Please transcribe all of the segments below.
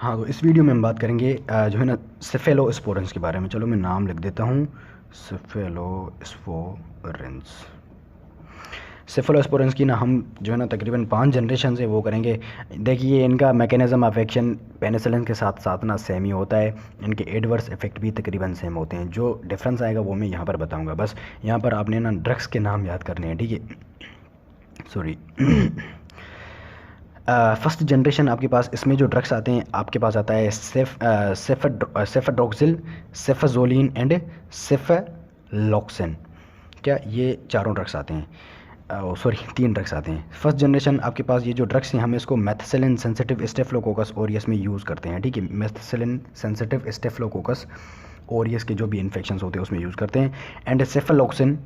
हाँ, तो इस वीडियो में हम बात करेंगे जो है ना सेफेलोस्पोरेंस के बारे में। चलो मैं नाम लिख देता हूँ, सेफेलोस्पोरेंस। सेफेलोस्पोरेंस की ना हम जो है ना तकरीबन 5 जनरेशन से वो करेंगे। देखिए इनका मैकेनिज़्म ऑफ एक्शन पेनिसिलिन के साथ साथ ना सेम ही होता है। इनके एडवर्स इफेक्ट भी तकरीबन सेम होते हैं। जो डिफरेंस आएगा वो मैं यहाँ पर बताऊँगा। बस यहाँ पर आपने ना ड्रग्स के नाम याद करने हैं, ठीक है। सॉरी। फर्स्ट जनरेशन आपके पास इसमें जो ड्रग्स आते हैं, आपके पास आता है सेफेड्रोक्सिल, सेफाजोलिन एंड सेफेलॉक्सिन। क्या ये चारों ड्रग्स आते हैं? सॉरी, 3 ड्रग्स आते हैं। फर्स्ट जनरेशन आपके पास ये जो ड्रग्स हैं, हम इसको मेथिसिलिन सेंसिटिव स्टेफिलोकोकस ओरियस में यूज़ करते हैं, ठीक है। मेथिसिलिन सेंसिटिव स्टेफिलोकोकस ओरियस के जो भी इन्फेक्शंस होते हैं उसमें यूज़ करते हैं। एंड सेफेलॉक्सिन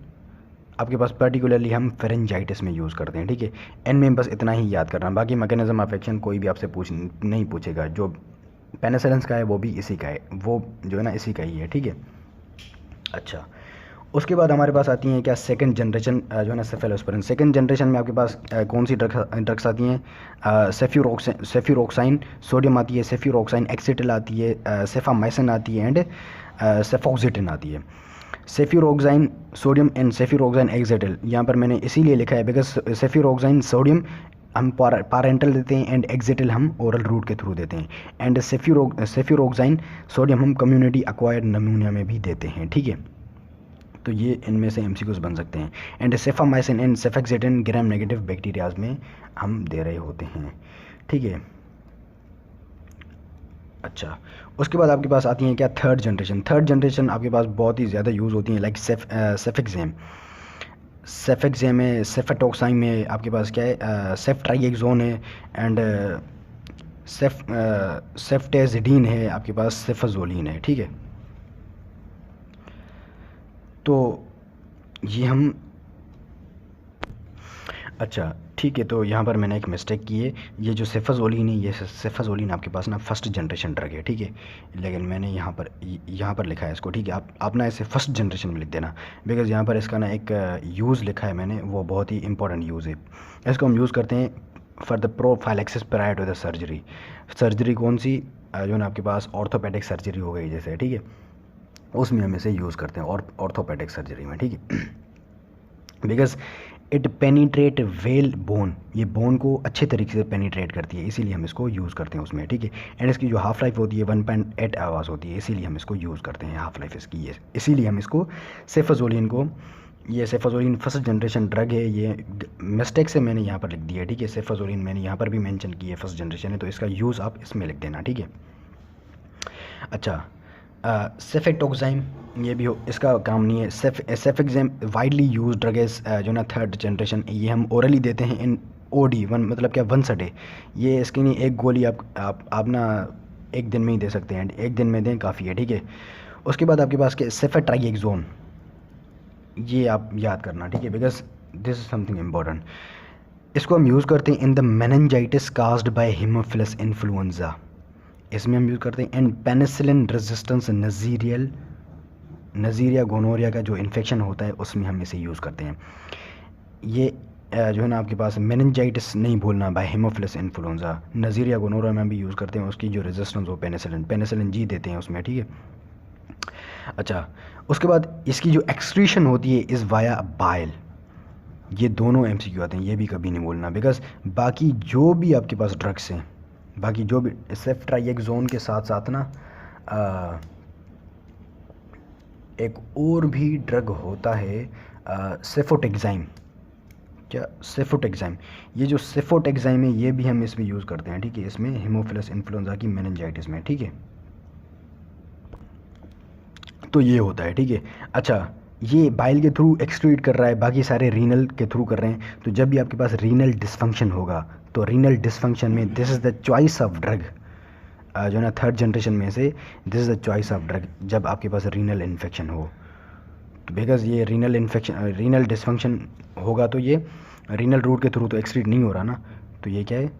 आपके पास पर्टिकुलरली हम फेरेंजाइटिस में यूज़ करते हैं, ठीक है। एन में बस इतना ही याद करना, बाकी मैकेनिज्म ऑफ एक्शन कोई भी आपसे नहीं पूछेगा। जो पेनिसिलिन का है वो भी इसी का है, वो जो है ना इसी का ही है, ठीक है। अच्छा, उसके बाद हमारे पास आती हैं क्या सेकंड जनरेशन जो है ना सेफेलोस्पोरिन। सेकंड जनरेशन में आपके पास कौन सी ड्रग्स आती हैं? सेफ्यूरोक्साइन सोडियम आती है, सेफ्यूरोक्साइन एक्सिटिल आती है, सेफामाइसिन आती है एंड सेफॉक्सिटिन आती है। सेफ्यूरोक्साइन सोडियम एंड सेफ्यूरोक्साइन एक्सिटिल यहाँ पर मैंने इसीलिए लिखा है बिकॉज सेफ्यूरोक्साइन सोडियम हम पारेंटल देते हैं एंड एक्सिटिल हम ओरल रूट के थ्रू देते हैं। एंड सेफ्यूरोक्साइन सोडियम हम कम्युनिटी एक्वायर्ड नमूनिया में भी देते हैं, ठीक है। तो ये इनमें से एमसीक्यूज बन सकते हैं। And cephamycin and cefoxitin gram negative bacterias में हम दे रहे होते हैं, ठीक है। अच्छा, उसके बाद आपके पास आती हैं क्या थर्ड जनरेशन। थर्ड जनरेशन आपके पास बहुत ही ज़्यादा यूज़ होती हैं, लाइक सेफेक्सेम। सेफेक्सेम में, सेफेटोक्साइन में आपके पास क्या है, सेफ्ट्राइएक्सोन है एंड सेफ्टेजिडीन है, आपके पास सेफाजोलिन है, ठीक है। तो ये हम अच्छा ठीक है, तो यहाँ पर मैंने एक मिस्टेक की है। ये जो सेफाजोलिन है, ये सेफाजोलिन आपके पास ना फर्स्ट जनरेशन ड्रग है, ठीक है। लेकिन मैंने यहाँ पर लिखा है इसको, ठीक है। आप ना इसे फर्स्ट जनरेशन में लिख देना, बिकॉज़ यहाँ पर इसका ना एक यूज़ लिखा है मैंने, वो बहुत ही इंपॉर्टेंट यूज़ है। इसको हम यूज़ करते हैं for the prophylaxis prior to the surgery. Surgery कौन सी? जो ना आपके पास ऑर्थोपेडिक सर्जरी हो गई जैसे, ठीक है, उसमें हम इसे यूज़ करते हैं और ऑर्थोपेडिक सर्जरी में, ठीक है। Because it penetrate well bone, ये बोन को अच्छे तरीके से पेनिट्रेट करती है, इसीलिए हम इसको यूज़ करते हैं उसमें, ठीक है। एंड इसकी जो हाफ लाइफ होती है 1.8 आवर्स होती है, इसीलिए हम इसको यूज़ करते हैं हाफ लाइफ इसकी, ये इसीलिए हम इसको सेफाजोलिन को, ये सेफाजोलिन फर्स्ट जनरेशन ड्रग है। ये मिस्टेक से मैंने यहाँ पर लिख दिया है, ठीक है। सेफाजोलिन मैंने यहाँ पर भी मेंशन की है फर्स्ट जनरेशन है, तो इसका यूज़ आप इसमें लिख देना, ठीक है। अच्छा, सेफेटोक्साइम ये भी हो, इसका काम नहीं है। सेफेक्साइम वाइडली यूज ड्रग इज जो ना थर्ड जनरेशन, ये हम ओरली देते हैं इन ओडी वन, मतलब क्या वंस अ डे। ये इसकी नहीं, एक गोली आप ना एक दिन में ही दे सकते हैं, एक दिन में दें काफ़ी है, ठीक है। उसके बाद आपके पास के सेफेट्राइएक्सोन, ये आप याद करना, ठीक है, because this is something important. इसको हम यूज़ करते हैं in the meningitis caused bye Haemophilus influenza, इसमें हम यूज़ करते हैं। एंड पेनिसिलिन रेजिस्टेंस नज़ीरिया गोनोरिया का जो इन्फेक्शन होता है उसमें हम इसे यूज़ करते हैं। ये जो है ना आपके पास मेनिंजाइटिस नहीं भूलना, बाय हेमोफिलस इन्फ्लुएंजा, नज़ीरिया गोनोरिया में भी यूज़ करते हैं, उसकी जो रेजिस्टेंस हो पेनिसिलिन जी देते हैं उसमें, ठीक है। अच्छा, उसके बाद इसकी जो एक्सक्रीशन होती है इज़ वाया बाइल। ये दोनों एमसीक्यू आते हैं, ये भी कभी नहीं भूलना, बिकॉज बाकी जो भी आपके पास ड्रग्स हैं, बाकी जो भी सेफ्ट्राइएक्सोन के साथ साथ ना एक और भी ड्रग होता है सेफोटेक्साइम। क्या सेफोटेक्साइम? ये जो सेफोटेक्साइम है ये भी हम इसमें यूज़ करते हैं, ठीक है, इसमें हीमोफिलस इन्फ्लुएंजा की मेनिंजाइटिस में, ठीक है। तो ये होता है, ठीक है। अच्छा, ये बाइल के थ्रू एक्सक्रीट कर रहा है, बाकी सारे रीनल के थ्रू कर रहे हैं। तो जब भी आपके पास रीनल डिसफंक्शन होगा, तो रीनल डिसफंक्शन में this is the choice of drug, जो ना थर्ड जनरेशन में से this is the choice of drug जब आपके पास रीनल इन्फेक्शन हो। तो बिकॉज ये रीनल इन्फेक्शन, रीनल डिसफंक्शन होगा, तो ये रीनल रूट के थ्रू तो एक्सक्रीट नहीं हो रहा ना, तो ये क्या है,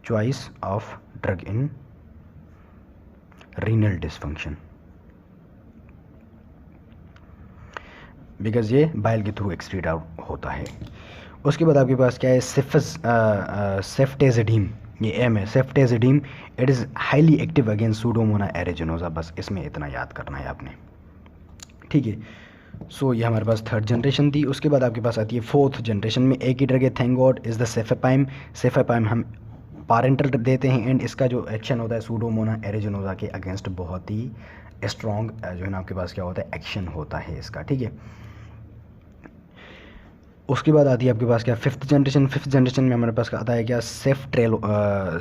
choice of drug in renal dysfunction, because ये बाइल के थ्रू एक्सक्रीट आउट होता है। उसके बाद आपके पास क्या है, सेफ्टेजिडीन। ये एम है ceftazidime, it is highly active against pseudomonas aeruginosa. बस इसमें इतना याद करना है आपने, ठीक है। सो ये हमारे पास थर्ड जनरेशन थी। उसके बाद आपके पास आती है फोर्थ जनरेशन में एक ही ड्रग है, थैंक गॉड, इज़ द सेफेपाइम। सेफेपाइम हम पारेंटल देते हैं एंड इसका जो एक्शन होता है सूडोमोना एरिजिनोसा के अगेंस्ट बहुत ही स्ट्रॉन्ग जो है ना आपके पास क्या होता है, एक्शन होता है इसका, ठीक है। उसके बाद आती है आपके पास क्या, फिफ्थ जनरेशन। फिफ्थ जनरेशन में हमारे पास आता है क्या, सेफ्टेरोलिन।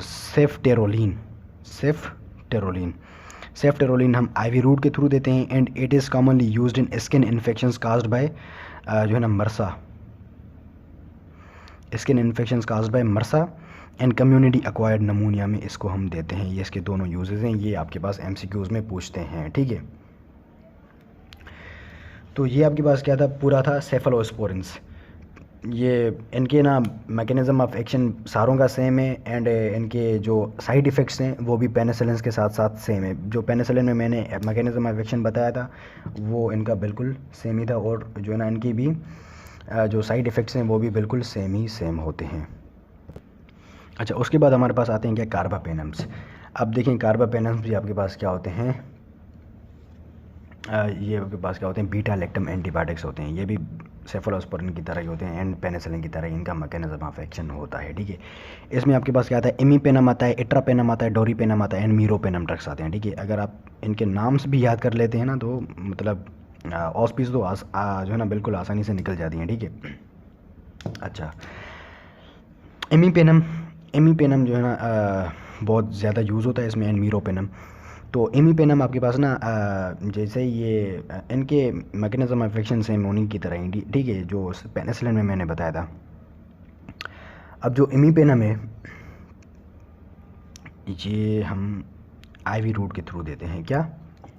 सेफ्टेरोलिन सेफ्टेरोलिन हम आईवी रूट के थ्रू देते हैं and it is commonly used in skin infections caused by जो है ना MRSA, skin infections caused by MRSA and community acquired pneumonia में इसको हम देते हैं। ये इसके दोनों यूजेस हैं, ये आपके पास एमसीक्यूज़ में पूछते हैं, ठीक है। तो ये आपके पास क्या था, पूरा था सेफलोस्पोरिन्स। ये इनके ना मैकेनिज़्म ऑफ एक्शन सारों का सेम है एंड इनके जो साइड इफ़ेक्ट्स हैं वो भी पेनिसिलिन के साथ साथ सेम है। जो पेनिसिलिन में मैंने मैकेनिज़्म ऑफ एक्शन बताया था वो इनका बिल्कुल सेम ही था, और जो है ना इनकी भी जो साइड इफ़ेक्ट्स हैं वो भी बिल्कुल सेम होते हैं। अच्छा, उसके बाद हमारे पास आते हैं क्या, कार्बापेनम्स। अब देखें कार्बापेनम्स भी आपके पास क्या होते हैं, ये आपके पास क्या होते हैं, बीटा लैक्टम एंटीबायोटिक्स होते हैं। ये भी सेफलोस्पोरिन की तरह ही होते हैं एंड पेनिसिलिन की तरह इनका मैकेनिज्म ऑफ एक्शन होता है, ठीक है। इसमें आपके पास क्या आता है, इमीपेनम आता है, इट्रापेनम आता है, डोरीपेनम आता है एंड मीरोपेनम ड्रग्स आते हैं, ठीक है। अगर आप इनके नाम्स भी याद कर लेते हैं ना तो मतलब ऑस्पिस तो जो है ना बिल्कुल आसानी से निकल जाती हैं, ठीक है। अच्छा, इमीपेनम जो है ना बहुत ज़्यादा यूज़ होता है इसमें एंड मीरोपेनम। तो इमीपेनम आपके पास ना जैसे ये इनके मैकेनिज्म ऑफ एक्शन सेम होने की तरह ही, ठीक है, जो पेनिसिलिन में मैंने बताया था। अब जो इमीपेनम है ये हम आईवी रूट के थ्रू देते हैं, क्या,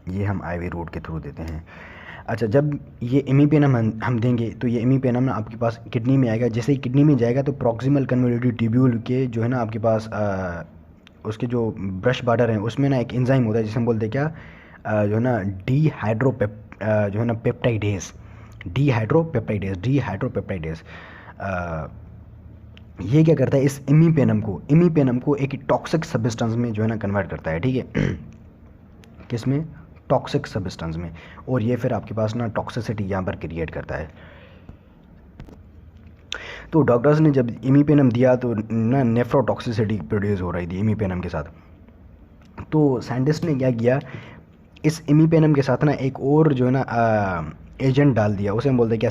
ये हम आईवी रूट के थ्रू देते हैं। अच्छा, जब ये इमीपेनम हम देंगे तो ये इमीपेनम ना आपके पास किडनी में आएगा। जैसे ही किडनी में जाएगा तो प्रॉक्सिमल कन्वोल्यूटिव ट्यूब्यूल के जो है ना आपके पास उसके जो ब्रश बॉर्डर हैं उसमें ना एक एंजाइम होता है जिसे हम बोलते हैं क्या, जो है ना जो है ना पेप्टाइडेज, डीहाइड्रोपेप्टाइडेज। ये क्या करता है, इस इमीपेनम को एक टॉक्सिक सब्सटेंस में जो है ना कन्वर्ट करता है, ठीक है। किस में, टॉक्सिक सब्सटेंस में, और ये फिर आपके पास ना टॉक्सिसिटी यहाँ पर क्रिएट करता है। तो डॉक्टर्स ने जब इमीपेनम दिया तो ना नेफ्रोटॉक्सिसिटी प्रोड्यूस हो रही थी इमीपेनम के साथ। तो साइंटिस्ट ने क्या किया, इस इमीपेनम के साथ ना एक और जो है ना एजेंट डाल दिया, उसे हम बोलते हैं क्या,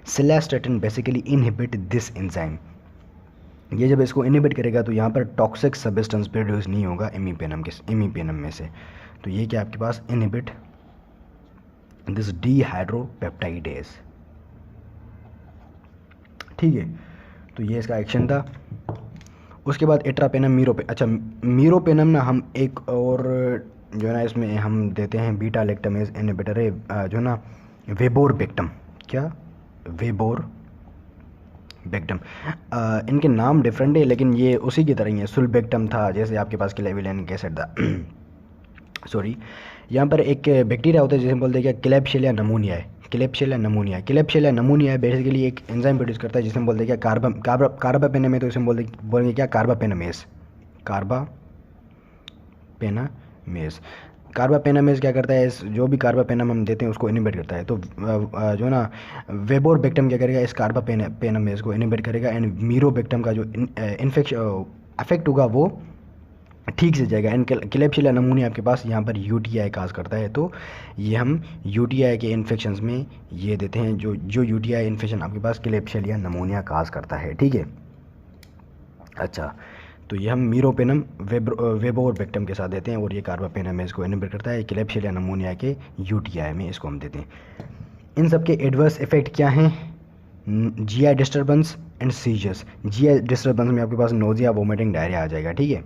सिलास्टेटिन बेसिकली इनहिबिट दिस एंजाइम। ये जब इसको इनहिबिट करेगा तो यहाँ पर टॉक्सिक सब्सटेंस प्रोड्यूस नहीं होगा इमीपेनम में से। तो ये क्या आपके पास, इनहिबिट दिस डीहाइड्रोपेप्टाइडेज, ठीक है। तो ये इसका एक्शन था। उसके बाद इट्रापेनम, अच्छा मीरोपेनम ना हम एक और जो है ना इसमें हम देते हैं बीटा लैक्टमेज इनहिबिटर है जो है ना वेबोरबेक्टम, क्या, वेबोरबेक्टम। इनके नाम डिफरेंट है लेकिन ये उसी की तरह ही है। सुलबेक्टम था जैसे आपके पास क्लेविलेनिक एसिड था सॉरी। यहाँ पर एक बैक्टीरिया होता है जिसे बोलते हैं क्या, क्लेब्शियलिया नमूनिया है बेसिकली एक एंजाइम प्रोड्यूस करता है जिसे हम बोलते हैं क्या, कार्बापेनम। तो इसे हम बोलेंगे क्या, कार्बापेनामेज क्या करता है, इस जो भी कार्बापेनम हम देते हैं उसको इनहिबिट करता है। तो जो ना वेबोरबेक्टम क्या करेगा, इस कार्बापेनामेज को इनहिबिट करेगा एंड मीरोबेक्टम का जो इन्फेक्शन अफेक्ट होगा वो ठीक से जाएगा। एंड क्लेब्शियलिया नमूनिया आपके पास यहाँ पर यूटीआई काज करता है। तो ये हम यूटीआई के इन्फेक्शंस में ये देते हैं, जो यूटीआई इन्फेक्शन आपके पास क्लेब्शियलिया नमूनिया काज करता है, ठीक है। अच्छा, तो ये हम मीरोपेनम वेबोरबेक्टम के साथ देते हैं और ये कार्बापेनम इसको इनहिबिट करता है। क्लेब्शियलिया नमूनिया के यूटीआई में इसको हम देते हैं। इन सब के एडवर्स इफेक्ट क्या हैं, GI disturbance and seizures. GI disturbance में आपके पास नोजिया, वोमिटिंग, डायरिया आ जाएगा, ठीक है।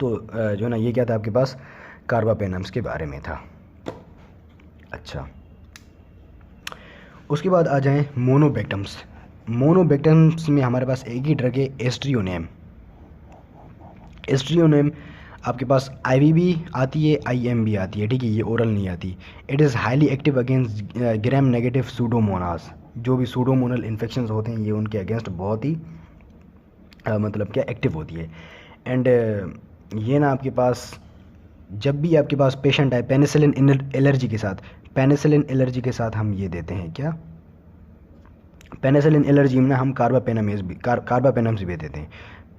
तो जो ना ये क्या था आपके पास, कार्बापेनम्स के बारे में था। अच्छा, उसके बाद आ जाएं मोनोबेक्टम्स। मोनोबेक्टम्स में हमारे पास एक ही ड्रग है, एस्ट्रियोनेम आपके पास आईवी भी आती है, आईएम भी आती है, ठीक है, ये ओरल नहीं आती। It is highly active against gram negative Pseudomonas. जो भी सूडोमोनल इन्फेक्शंस होते हैं ये उनके अगेंस्ट बहुत ही मतलब क्या एक्टिव होती है। एंड ये ना आपके पास जब भी आपके पास पेशेंट आए पेनिसिलिन एलर्जी के साथ, पेनिसिलिन एलर्जी के साथ हम ये देते हैं क्या, पेनिसिलिन एलर्जी में ना हम कार्बापेनम्स भी देते हैं।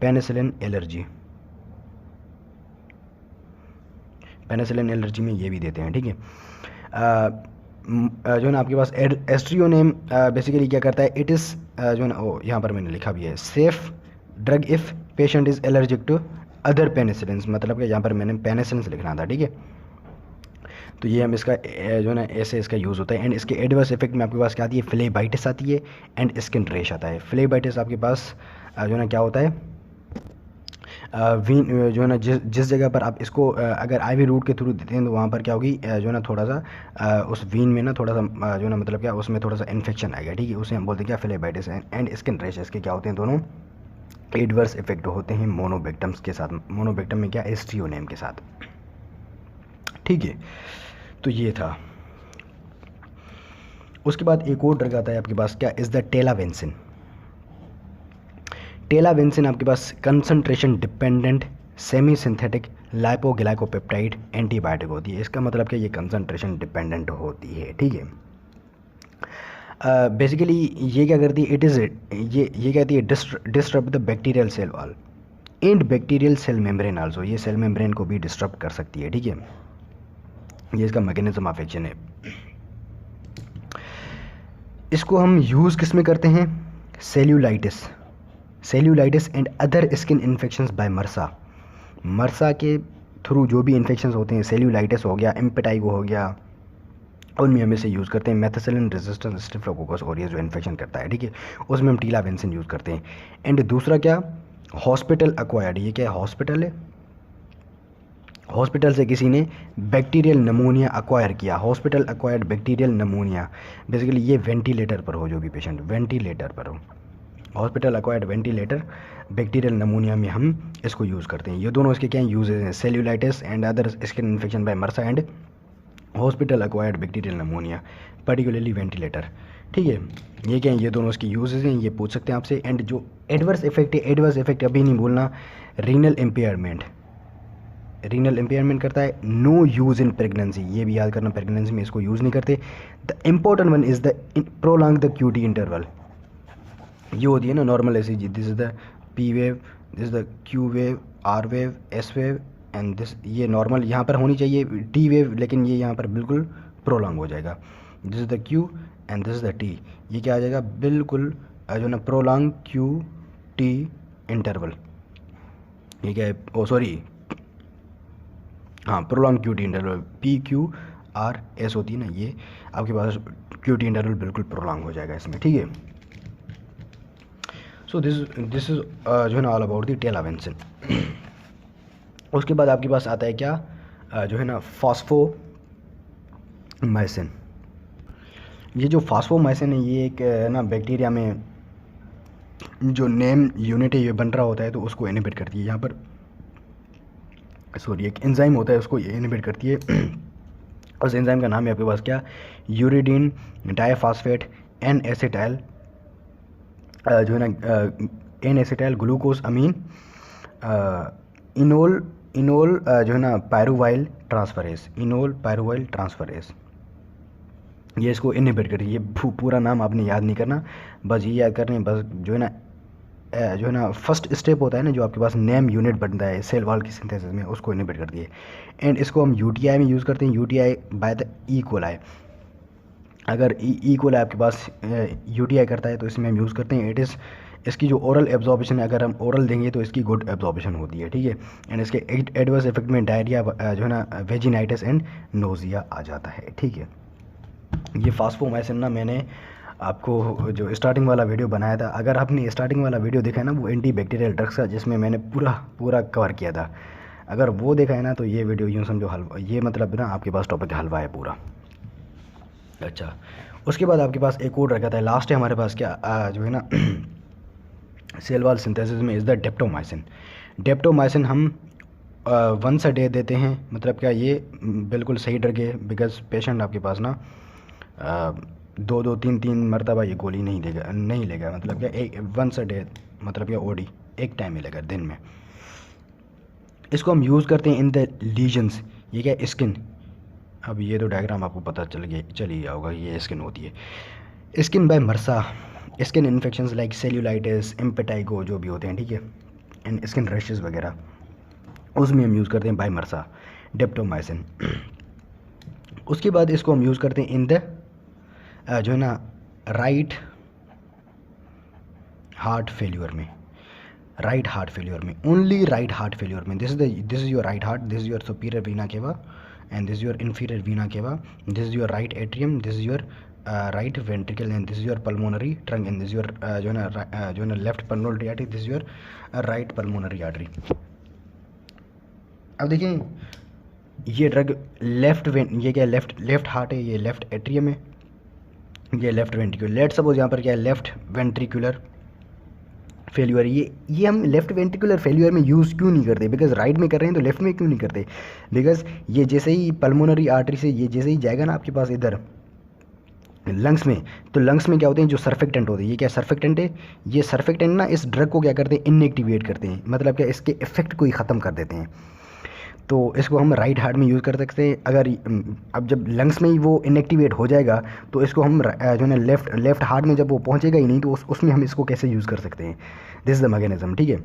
पेनिसिलिन एलर्जी, पेनिसिलिन एलर्जी में ये भी देते हैं, ठीक है। जो है ना आपके पास एस्ट्रियोनेम बेसिकली क्या करता है, इट इज़ जो है ना, ओ यहाँ पर मैंने लिखा भी है, safe drug if patient is allergic to other penicillin, मतलब कि यहाँ पर मैंने पेनिसिलिन लिखना था, ठीक है। तो ये हम इसका जो है ना ऐसे इसका यूज़ होता है। एंड इसके एडवर्स इफेक्ट में आपके पास क्या आती है, फ्लेबाइटिस आती है एंड स्किन रेश आता है। फ्लेबाइटिस आपके पास जो है ना क्या होता है, वीन जो है ना जिस जगह पर आप इसको अगर आईवी रूट के थ्रू देते हैं तो वहाँ पर क्या होगी, जो है ना थोड़ा सा उस वीन में ना थोड़ा सा जो है ना मतलब क्या उसमें थोड़ा सा इन्फेक्शन आएगा, ठीक है। उसे हम बोलते हैं क्या, फ्लेबाइटिस एंड स्किन रेश। इसके क्या होते हैं, दोनों एडवर्स इफेक्ट होते हैं मोनोबेक्टम्स के साथ, मोनोबेक्टम में क्या, एस्ट्रियोनेम के साथ, ठीक है। तो ये था। उसके बाद एक और ड्रग आता है आपके पास, क्या इज़ द टेलावेंसिन। टेलावेंसिन आपके पास concentration dependent semi synthetic lipoglycopeptide antibiotic होती है। इसका मतलब कि ये कंसंट्रेशन डिपेंडेंट होती है, ठीक है। बेसिकली ये क्या करती है, इट इज़ ये कहती है disturb the bacterial cell wall and bacterial cell membrane also. ये सेल मेम्ब्रेन को भी डिस्टर्ब कर सकती है, ठीक है। ये इसका मैकेनिज्म ऑफ एक्शन है। इसको हम यूज़ किस में करते हैं, cellulitis and other skin infections by MRSA. MRSA के थ्रू जो भी इन्फेक्शंस होते हैं, सेल्यूलाइटिस हो गया, इम्पेटाइगो हो गया, उनमें हम इसे यूज़ करते हैं। मेथिसिलिन रेजिस्टेंट स्टेफिलोकोकस ऑरियस जो इन्फेक्शन करता है, ठीक है, उसमें हम टेलावेंसिन यूज़ करते हैं। एंड दूसरा क्या, हॉस्पिटल एक्वायर्ड। ये क्या है, हॉस्पिटल है, हॉस्पिटल से किसी ने बैक्टीरियल नमूनिया एक्वायर किया, हॉस्पिटल एक्वायर्ड बैक्टीरियल नमूनिया। बेसिकली ये वेंटिलेटर पर हो, जो भी पेशेंट वेंटिलेटर पर हो, हॉस्पिटल एक्वायर्ड वेंटिलेटर बैक्टीरियल नमूनिया में हम इसको यूज़ करते हैं। ये दोनों इसके क्या यूजेज हैं, cellulitis and other skin infection by मर्सा and hospital acquired bacterial नमूनिया, particularly ventilator, ठीक है। ये क्या है, ये दोनों इसकी यूजेज हैं, ये पूछ सकते हैं आपसे। एंड जो एडवर्स इफेक्ट है, एडवर्स इफेक्ट अभी नहीं बोलना, रीनल इम्पेयरमेंट, रीनल इम्पेयरमेंट करता है। नो यूज़ इन प्रेगनेंसी, ये भी याद करना, प्रेगनेंसी में इसको यूज़ नहीं करते। The important one is the prolong the QT interval. ये होती है ना नॉर्मल ऐसी, this is the P wave, this is the Q wave, R wave, S wave and this, ये नॉर्मल यहाँ पर होनी चाहिए टी वेव, लेकिन ये यहाँ पर बिल्कुल प्रोलॉन्ग हो जाएगा। This is the Q and this is the T, ये क्या आ जाएगा, बिल्कुल जो ना प्रोलॉन्ग क्यू टी इंटरवल। ये क्या है, ओ सॉरी, हाँ prolong QT interval, P Q R S होती है ना, ये आपके पास क्यूटी इंटरवल बिल्कुल प्रोलॉन्ग हो जाएगा इसमें, ठीक है। सो दिस इज़ जो है ना ऑल अबाउट द टेलावेंसिन। उसके बाद आपके पास आता है क्या, जो है ना फॉस्फोमाइसिन। ये जो फॉस्फोमाइसिन है, ये एक ना बैक्टीरिया में जो नेम यूनिट है ये बन रहा होता है, तो उसको इनहिबिट करती है। यहाँ पर सॉरी एक एंजाइम होता है, उसको ये इनहिबिट करती है। उस एंजाइम का नाम है आपके पास क्या, यूरिडीन डाइफॉस्फेट एन एसिटाइल, जो है ना एन एसिटाइल ग्लूकोज अमीन इनोल जो है ना पायरुवाइल ट्रांसफरेज, इनोल पायरुवाइल ट्रांसफरेज, ये इसको इनहिबिट करिए। ये पूरा नाम आपने याद नहीं करना, बस ये याद करना है, बस जो है ना फर्स्ट स्टेप होता है ना, जो आपके पास नेम यूनिट बनता है सेल वॉल की सिंथेसिस में, उसको इनहिबिट कर दिए। एंड इसको हम यूटीआई में यूज़ करते हैं, UTI by the E coli. अगर ई कोलाई आपके पास यूटीआई करता है तो इसमें हम यूज़ करते हैं। इट इज़, इसकी जो ओरल एब्जॉर्बेशन है, अगर हम ओरल देंगे तो इसकी गुड एब्जॉर्बेशन होती है, ठीक है। एंड इसके एडवर्स इफेक्ट में डायरिया जो है ना वेजिनाइटिस एंड नोजिया आ जाता है, ठीक है। ये फास्फोमाइसिन ना मैंने आपको जो स्टार्टिंग वाला वीडियो बनाया था, अगर आपने स्टार्टिंग वाला वीडियो देखा है ना, वो एंटी बैक्टीरियल ड्रग्स का, जिसमें मैंने पूरा कवर किया था, अगर वो देखा है ना, तो ये वीडियो यूँ समझो हलवा, ये मतलब ना आपके पास टॉपिक हलवा है पूरा। अच्छा, उसके बाद आपके पास एक और रखा था, लास्ट है हमारे पास क्या, जो है ना सेल वॉल सिंथेसिस में, इज़ द डेप्टोमाइसिन। डेप्टोमाइसिन हम वंस अ डे देते हैं, मतलब क्या ये बिल्कुल सही ड्रग है, बिकॉज पेशेंट आपके पास ना 2-2 3-3 मरतबा ये गोली नहीं लेगा, मतलब क्या एक वंस अ डे, मतलब क्या ओडी एक टाइम मिलेगा दिन में। इसको हम यूज़ करते हैं इन द लीजन्स। ये क्या स्किन, अब ये तो डायग्राम आपको पता चल ही गया होगा, ये स्किन होती है। Skin by MRSA, skin infections like cellulitis, impetigo जो भी होते हैं, ठीक है, एंड स्किन रैशेस वगैरह, उसमें हम यूज़ करते हैं बाय मरसा डेप्टोमाइसिन। उसके बाद इसको हम यूज़ करते हैं इन द जो है ना राइट हार्ट फेल्यूर में, राइट हार्ट फेल्यूर में, ओनली राइट हार्ट फेल्यूर में। This is your right heart, this is your superior vena cava and this is your inferior vena cava, this is your right atrium, this is your right ventricle and this is your pulmonary trunk and this your जो है ना left pulmonary artery, this is your right pulmonary artery. अब देखिए ये drug ये क्या left heart है, ये लेफ्ट एट्रियम है, ये लेफ्ट वेंट्रिकुलर। लेट सपोज यहाँ पर क्या है लेफ्ट वेंट्रिकुलर फेल्यूर। ये हम लेफ्ट वेंट्रिकुलर फेल्यूर में यूज़ क्यों नहीं करते, बिकॉज राइट में कर रहे हैं तो लेफ्ट में क्यों नहीं करते, बिकॉज ये जैसे ही पल्मोनरी आर्टरी से ये जैसे ही जाएगा ना आपके पास इधर लंग्स में, तो लंग्स में क्या होते हैं जो सर्फेक्टेंट होते हैं, ये क्या सर्फेक्टेंट है, ये सर्फेक्टेंट ना इस ड्रग को क्या करते हैं इनएक्टिवेट करते हैं, मतलब क्या इसके इफेक्ट को ही ख़त्म कर देते हैं। तो इसको हम राइट हार्ट में यूज़ कर सकते हैं। अगर अब जब लंग्स में ही वो इनएक्टिवेट हो जाएगा तो इसको हम जो है ना लेफ्ट हार्ट में जब वो पहुंचेगा ही नहीं तो उसमें हम इसको कैसे यूज़ कर सकते हैं, दिस इज़ द मैकेनिज्म, ठीक है।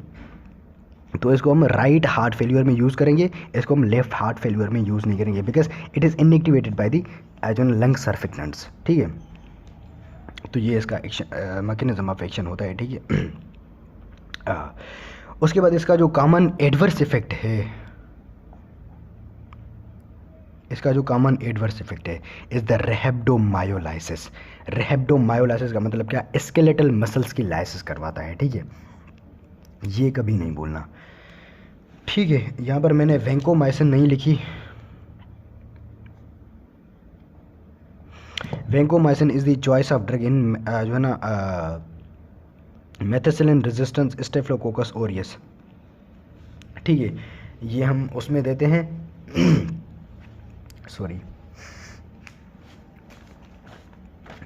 तो इसको हम राइट हार्ट फेल्यूर में यूज़ करेंगे, इसको हम लेफ्ट हार्ट फेल्यूर में यूज़ नहीं करेंगे, because it is inactivated by the जो लंग सर्फेक्टेंट्स, ठीक है। तो ये इसका एक्शन मैकेनिज्म ऑफ एक्शन होता है, ठीक है। उसके बाद इसका जो कॉमन एडवर्स इफेक्ट है, इसका जो कॉमन एडवर्स इफेक्ट है इज़ द रेहेब्डोमायोलाइसिस। रेहेब्डोमायोलाइसिस का मतलब क्या, स्केलेटल मसल्स की लाइसिस करवाता है, ठीक है, ये कभी नहीं भूलना, ठीक है। यहाँ पर मैंने वैंकोमाइसिन नहीं लिखी, vancomycin is the choice of drug in जो है ना मेथिसिलिन रेजिस्टेंस स्टेफिलोकोकस ऑरियस, ठीक है, ये हम उसमें देते हैं सॉरी।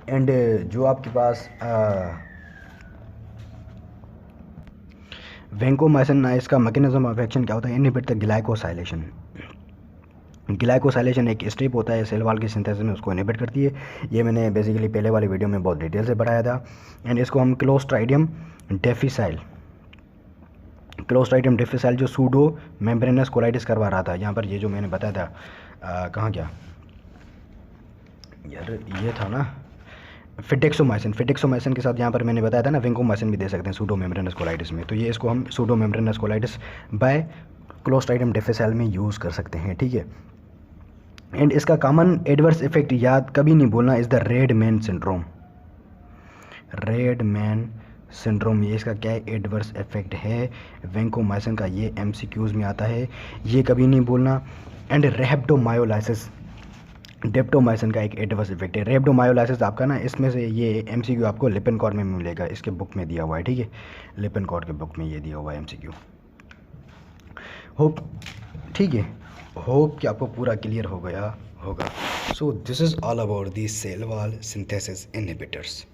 एंड जो आपके पास वैंकोमाइसिन, इसका मैकेनिज्म ऑफ एक्शन क्या होता है, इनहिबिट द ग्लाइकोसाइलेशन। ग्लाइकोसाइलेशन एक स्टेप होता है सेल वॉल की सिंथेसिस में, उसको इनहिबिट करती है। ये मैंने बेसिकली पहले वाली वीडियो में बहुत डिटेल से पढ़ाया था। एंड इसको हम क्लोस्ट्राइडियम डिफिसाइल जो सूडो मेम्ब्रेनस कोलाइटिस करवा रहा था, यहाँ पर ये जो मैंने बताया था कहाँ गया यार, ये था ना फिटेक्सोमाइसिन के साथ यहाँ पर मैंने बताया था ना वैंकोमाइसिन भी दे सकते हैं सूडो मेम्ब्रेनस कोलाइटिस में। तो ये इसको हम pseudo membranous colitis by clostridium difficile में यूज़ कर सकते हैं, ठीक है। एंड इसका कॉमन एडवर्स इफेक्ट याद कभी नहीं भूलना is the red man syndrome. Red man syndrome ये इसका क्या एडवर्स इफेक्ट है वैंकोमाइसिन का, ये एमसीक्यूज़ में आता है, ये कभी नहीं भूलना। एंड रेहेब्डोमायोलाइसिस डेप्टोमाइसिन का एक एडवर्स इफेक्ट है। रेहेब्डोमायोलाइसिस आपका ना इसमें से ये एमसीक्यू आपको लिपिनकॉर्ड में मिलेगा, इसके बुक में दिया हुआ है, ठीक है, लिपिनकॉर्ड के बुक में ये दिया हुआ है एमसीक्यू। होप ठीक है, होप कि आपको पूरा क्लियर हो गया होगा। So this is all about the cell wall synthesis inhibitors.